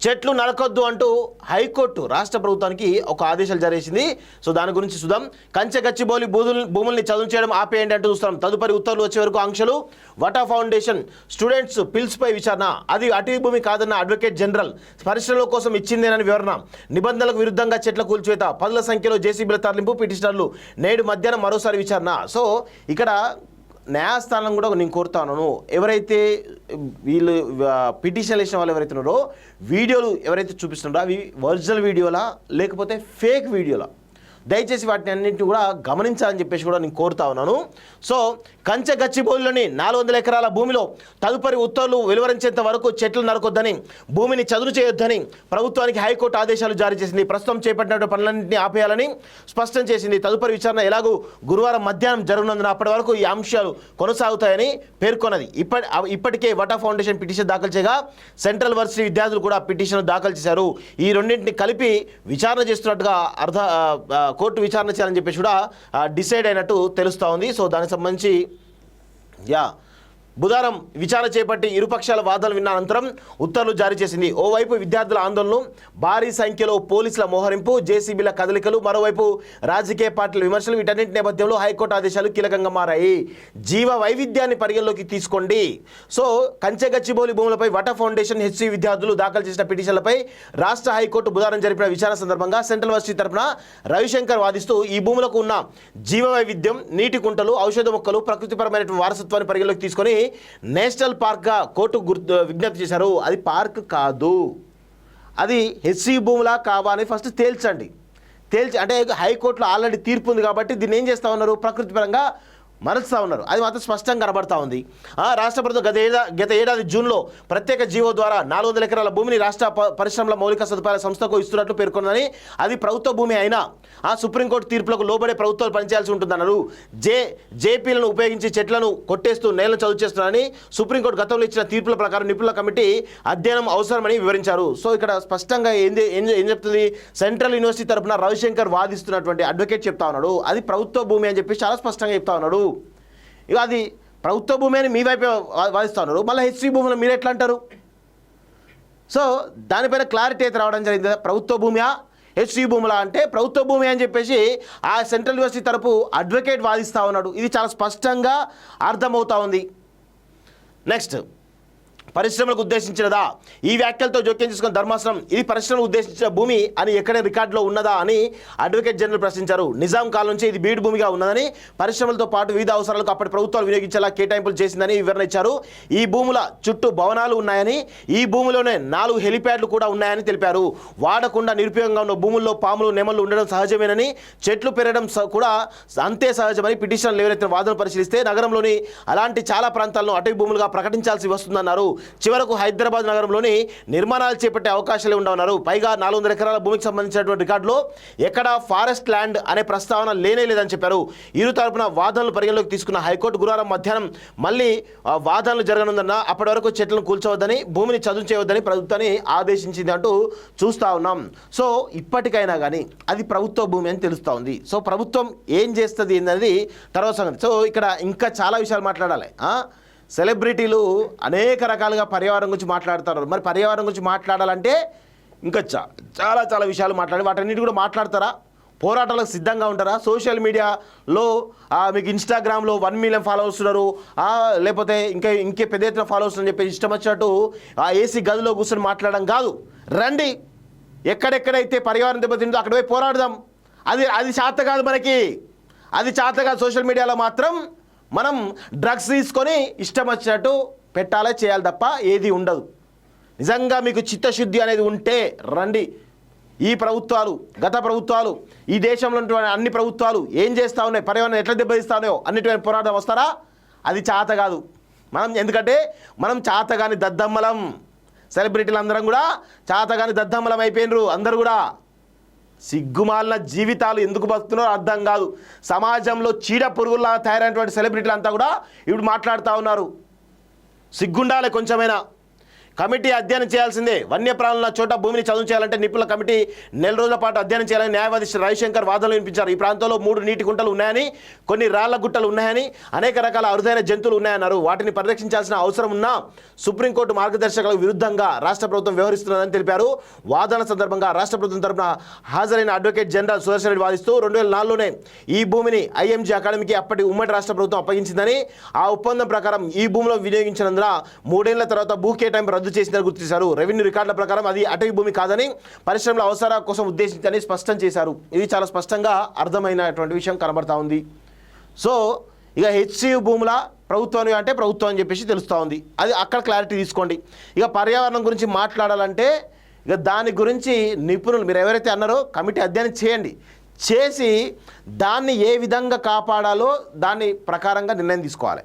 చెట్లు నరకొద్దు అంటూ హైకోర్టు రాష్ట్ర ప్రభుత్వానికి ఒక ఆదేశాలు జారీ చేసింది. సో దాని గురించి చూద్దాం. కంచె గచ్చిబౌలి భూముల్ని చదువు చేయడం ఆపేయండి అంటూ చూస్తాం. తదుపరి ఉత్తర్వులు వచ్చే వరకు ఆంక్షలు. వటా ఫౌండేషన్ స్టూడెంట్స్ పిల్స్పై విచారణ. అది అటవీ భూమి కాదన్న అడ్వకేట్ జనరల్. పరిశ్రమల కోసం ఇచ్చిందేనని వివరణ. నిబంధనలకు విరుద్ధంగా చెట్ల కూల్చివేత. పదుల సంఖ్యలో జేసీబీల తరలింపు. పిటిషనర్లు నేడు మధ్యాహ్నం మరోసారి విచారణ. సో ఇక్కడ న్యాయస్థానం కూడా నేను కోరుతాను, ఎవరైతే వీళ్ళు పిటిషన్ వేసిన వాళ్ళు ఎవరైతే ఉన్నారో వీడియోలు ఎవరైతే చూపిస్తున్నారో అవి ఒరిజినల్ వీడియోలా లేకపోతే ఫేక్ వీడియోలా, దయచేసి వాటిని అన్నింటినీ కూడా గమనించాలని చెప్పేసి కూడా నేను కోరుతా ఉన్నాను. సో కంచె గచ్చిబౌలిలోని 400 ఎకరాల భూమిలో తదుపరి ఉత్తర్వులు వెలువరించేంత వరకు చెట్లు నరకొద్దని, భూమిని చదును చేయొద్దని ప్రభుత్వానికి హైకోర్టు ఆదేశాలు జారీ చేసింది. ప్రస్తుతం చేపట్టిన పనులన్నింటినీ ఆపేయాలని స్పష్టం చేసింది. తదుపరి విచారణ ఎలాగూ గురువారం మధ్యాహ్నం జరగనుందని, అప్పటి వరకు ఈ అంశాలు కొనసాగుతాయని పేర్కొన్నది. ఇప్పటికే వటా ఫౌండేషన్ పిటిషన్ దాఖలు చేయగా సెంట్రల్ వర్సిటీ విద్యార్థులు కూడా పిటిషన్ దాఖలు చేశారు. ఈ రెండింటిని కలిపి విచారణ చేస్తున్నట్టుగా కోర్టు విచారణ చేయాలని చెప్పేసి కూడా డిసైడ్ అయినట్టు తెలుస్తూ ఉంది. సో దానికి సంబంధించి బుధవారం విచారణ చేపట్టి ఇరుపక్షాల వాదనలు విన్న అనంతరం ఉత్తర్వులు జారీ చేసింది. ఓవైపు విద్యార్థుల ఆందోళనలు, భారీ సంఖ్యలో పోలీసుల మోహరింపు, జేసీబీల కదలికలు, మరోవైపు రాజకీయ పార్టీల విమర్శలు, వీటన్నింటి నేపథ్యంలో హైకోర్టు ఆదేశాలు కీలకంగా మారాయి. జీవ వైవిధ్యాన్ని పరిగణలోకి తీసుకోండి. సో కంచె గచ్చిబౌలి భూములపై వటా ఫౌండేషన్ హెచ్సి విద్యార్థులు దాఖలు చేసిన పిటిషన్లపై రాష్ట్ర హైకోర్టు బుధవారం జరిపిన విచారణ సందర్భంగా సెంట్రల్ వర్సిటీ తరఫున రవిశంకర్ వాదిస్తూ ఈ భూములకు ఉన్న జీవ వైవిధ్యం, నీటి కుంటలు, ఔషధ మొక్కలు, ప్రకృతిపరమైన వారసత్వాన్ని పరిగణలోకి తీసుకొని నేషనల్ పార్క్గా కోర్టు విజ్ఞప్తి చేశారు. అది పార్క్ కాదు, అది హెచ్సి భూములా కావా అని ఫస్ట్ తేల్చండి. అంటే హైకోర్టులో ఆల్రెడీ తీర్పు ఉంది కాబట్టి దీన్ని ఏం చేస్తూ ఉన్నారు, ప్రకృతిపరంగా మరలుస్తూ ఉన్నారు. అది మాత్రం స్పష్టంగా కనబడతా ఉంది. రాష్ట్ర ప్రభుత్వం గత ఏడాది జూన్లో ప్రత్యేక జీవో ద్వారా 400 ఎకరాల భూమిని రాష్ట్ర పరిశ్రమల మౌలిక సదుపాయాల సంస్థకు ఇస్తున్నట్లు పేర్కొన్నదని, అది ప్రభుత్వ భూమి అయినా సుప్రీంకోర్టు తీర్పులకు లోబడే ప్రభుత్వాలు పనిచేయాల్సి ఉంటుందన్నారు. జేపీలను ఉపయోగించి చెట్లను కొట్టేస్తూ నేలను చదువు చేస్తున్నారని సుప్రీంకోర్టు గతంలో ఇచ్చిన తీర్పుల ప్రకారం నిపుణుల కమిటీ అధ్యయనం అవసరమని వివరించారు. సో ఇక్కడ స్పష్టంగా ఏం చెప్తుంది, సెంట్రల్ యూనివర్సిటీ తరఫున రవిశంకర్ వాదిస్తున్నటువంటి అడ్వకేట్ చెప్తా ఉన్నాడు అది ప్రభుత్వ భూమి అని చెప్పి చాలా స్పష్టంగా చెప్తా ఉన్నాడు. ఇక అది ప్రభుత్వ భూమి అని మీ వైపే వాదిస్తూ ఉన్నారు, మళ్ళీ హెచ్సి భూములు మీరు ఎట్లా అంటారు? సో దానిపైన క్లారిటీ అయితే రావడం జరిగింది. ప్రభుత్వ భూమియా హెచ్సి భూములా అంటే ప్రభుత్వ భూమి అని చెప్పేసి ఆ సెంట్రల్ యూనివర్సిటీ తరపు అడ్వకేట్ వాదిస్తూ ఉన్నాడు. ఇది చాలా స్పష్టంగా అర్థమవుతా ఉంది. నెక్స్ట్, పరిశ్రమలకు ఉద్దేశించినదా? ఈ వ్యాఖ్యలతో జోక్యం చేసుకున్న ధర్మాసనం ఇది పరిశ్రమలకు ఉద్దేశించిన భూమి అని ఎక్కడ రికార్డులో ఉన్నదా అని అడ్వకేట్ జనరల్ ప్రశ్నించారు. నిజాం కాలం నుంచి ఇది బీడు భూమిగా ఉన్నదని, పరిశ్రమలతో పాటు వివిధ అవసరాలకు అప్పటి ప్రభుత్వాలు వినియోగించేలా కేటాయింపులు చేసిందని వివరణ ఇచ్చారు. ఈ భూముల చుట్టూ భవనాలు ఉన్నాయని, ఈ భూమిలోనే 4 హెలిప్యాడ్లు కూడా ఉన్నాయని తెలిపారు. వాడకుండా నిరుపయోగంగా ఉన్న భూముల్లో పాములు, నెమళ్ళు ఉండడం సహజమేనని, చెట్లు పెరగడం కూడా అంతే సహజమని పిటిషన్లు ఎవరైతే వాదన పరిశీలిస్తే నగరంలోని అలాంటి చాలా ప్రాంతాలను అటవీ భూములుగా ప్రకటించాల్సి వస్తుందన్నారు. చివరకు హైదరాబాద్ నగరంలోని నిర్మాణాలు చేపట్టే అవకాశాలే ఉండవన్నారు. పైగా 400 ఎకరాల భూమికి సంబంధించినటువంటి రికార్డులో ఎక్కడ ఫారెస్ట్ ల్యాండ్ అనే ప్రస్తావన లేనే లేదని చెప్పారు. ఇరు తరపున వాదనలు పరిగణలోకి తీసుకున్న హైకోర్టు గురువారం మధ్యాహ్నం మళ్ళీ వాదనలు జరగనుందన్న, అప్పటి వరకు చెట్లను కూల్చవద్దని, భూమిని చదువు చేయవద్దని ప్రభుత్వాన్ని ఆదేశించింది అంటూ చూస్తూ ఉన్నాం. సో ఇప్పటికైనా కానీ అది ప్రభుత్వ భూమి అని తెలుస్తూ ఉంది. సో ప్రభుత్వం ఏం చేస్తుంది అనేది తర్వాత సంగతి. సో ఇక్కడ ఇంకా చాలా విషయాలు మాట్లాడాలి. సెలబ్రిటీలు అనేక రకాలుగా పర్యావరణం గురించి మాట్లాడుతారు. మరి పర్యావరణం గురించి మాట్లాడాలంటే ఇంకా చాలా విషయాలు మాట్లాడి వాటన్నిటి కూడా మాట్లాడతారా? పోరాటాలకు సిద్ధంగా ఉంటారా? సోషల్ మీడియాలో మీకు ఇన్స్టాగ్రామ్లో 1 మిలియన్ ఫాలోవర్స్ ఉన్నారు, లేకపోతే ఇంకే పెద్ద ఎత్తున ఫాలోవర్స్ అని చెప్పి ఇష్టం వచ్చినట్టు ఏసీ గదిలో కూర్చొని మాట్లాడడం కాదు. రండి, ఎక్కడెక్కడైతే పర్యావరణం దెబ్బతిందో అక్కడ పోయి పోరాడదాం. అది చేత కాదు, మనకి అది చేత కాదు. సోషల్ మీడియాలో మాత్రం మనం డ్రగ్స్ తీసుకొని ఇష్టం వచ్చినట్టు పెట్టాలే చేయాలి తప్ప ఏది ఉండదు. నిజంగా మీకు చిత్తశుద్ధి అనేది ఉంటే రండి. ఈ ప్రభుత్వాలు, గత ప్రభుత్వాలు, ఈ దేశంలో ఉన్నటువంటి అన్ని ప్రభుత్వాలు ఏం చేస్తూ ఉన్నాయి, పర్యావరణం ఎట్లా దెబ్బతీస్తా ఉన్నాయో అన్నిటి పోరాటం వస్తారా? అది చేత కాదు. ఎందుకంటే మనం చేతగాని దద్దమ్మలం. సెలబ్రిటీలు అందరం కూడా చేతగాని దద్దమ్మలం అయిపోయినరు. అందరూ కూడా సిగ్గుమాలిన జీవితాలు ఎందుకు బతుకుతున్నారో అర్థం కాదు. సమాజంలో చీడ పురుగుల్లా తయారైనటువంటి సెలబ్రిటీలు అంతా కూడా ఇప్పుడు మాట్లాడుతూ ఉన్నారు. సిగ్గుండాలి కొంచెమైనా. కమిటీ అధ్యయనం చేయాల్సిందే. వన్యప్రాణుల చోట భూమిని చదువు చేయాలంటే నిపుణుల కమిటీ నెల రోజుల పాటు అధ్యయనం చేయాలని న్యాయవాది శ్రీ రవిశంకర్ వాదనలు వినిపించారు. ఈ ప్రాంతంలో 3 నీటి గుంటలు ఉన్నాయని, కొన్ని రాళ్ల గుట్టలు ఉన్నాయని, అనేక రకాల అరుదైన జంతువులు ఉన్నాయన్నారు. వాటిని పరిరక్షించాల్సిన అవసరం ఉన్నా సుప్రీంకోర్టు మార్గదర్శకాలకు విరుద్ధంగా రాష్ట్ర ప్రభుత్వం వ్యవహరిస్తున్నదని తెలిపారు. వాదన సందర్భంగా రాష్ట్ర ప్రభుత్వం తరపున హాజరైన అడ్వకేట్ జనరల్ సుదర్శన్ రెడ్డి వాదిస్తూ 2004లోనే ఈ భూమిని ఐఎంజీ అకాడమీకి అప్పటి ఉమ్మడి రాష్ట్ర ప్రభుత్వం అప్పగించిందని, ఆ ఒప్పందం ప్రకారం ఈ భూమిలో వినియోగించినందున 3 ఏళ్ల తర్వాత భూ కేటాయింపు రద్దు చేసిందని గుర్తించారు. రెవెన్యూ రికార్డుల ప్రకారం అది అటవీ భూమి కాదని, పరిశ్రమల అవసరాల కోసం ఉద్దేశించని స్పష్టం చేశారు. ఇది చాలా స్పష్టంగా అర్థమైనటువంటి విషయం కనబడతా ఉంది. సో ఇక హెచ్సియు భూముల ప్రభుత్వాన్ని అంటే ప్రభుత్వం అని చెప్పేసి తెలుస్తూ ఉంది. అది అక్కడ క్లారిటీ తీసుకోండి. ఇక పర్యావరణం గురించి మాట్లాడాలంటే ఇక దాని గురించి నిపుణులు మీరు ఎవరైతే అన్నారో కమిటీ అధ్యయనం చేయండి. చేసి దాన్ని ఏ విధంగా కాపాడాలో దాని ప్రకారంగా నిర్ణయం తీసుకోవాలి.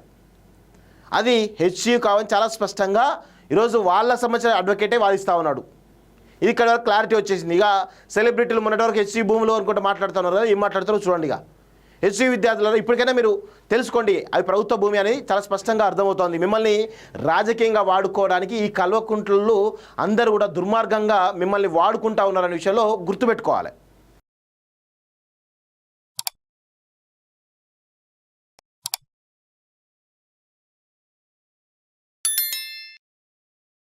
అది హెచ్సియు కావాలని చాలా స్పష్టంగా ఈరోజు వాళ్ళ సంబంధించిన అడ్వకేటే వాదిస్తూ ఉన్నాడు. ఇది ఇక్కడ వరకు క్లారిటీ వచ్చేసింది. ఇక సెలబ్రిటీలు మొన్నటి వరకు హెచ్సియు భూములు అనుకుంటే మాట్లాడుతున్నారు కదా, ఏం మాట్లాడుతారో చూడండి. ఇక హెచ్సియు విద్యార్థులను ఇప్పటికైనా మీరు తెలుసుకోండి, అది ప్రభుత్వ భూమి అనేది చాలా స్పష్టంగా అర్థమవుతోంది. మిమ్మల్ని రాజకీయంగా వాడుకోవడానికి ఈ కల్వకుంట్లలో అందరూ కూడా దుర్మార్గంగా మిమ్మల్ని వాడుకుంటా ఉన్నారనే విషయంలో గుర్తుపెట్టుకోవాలి.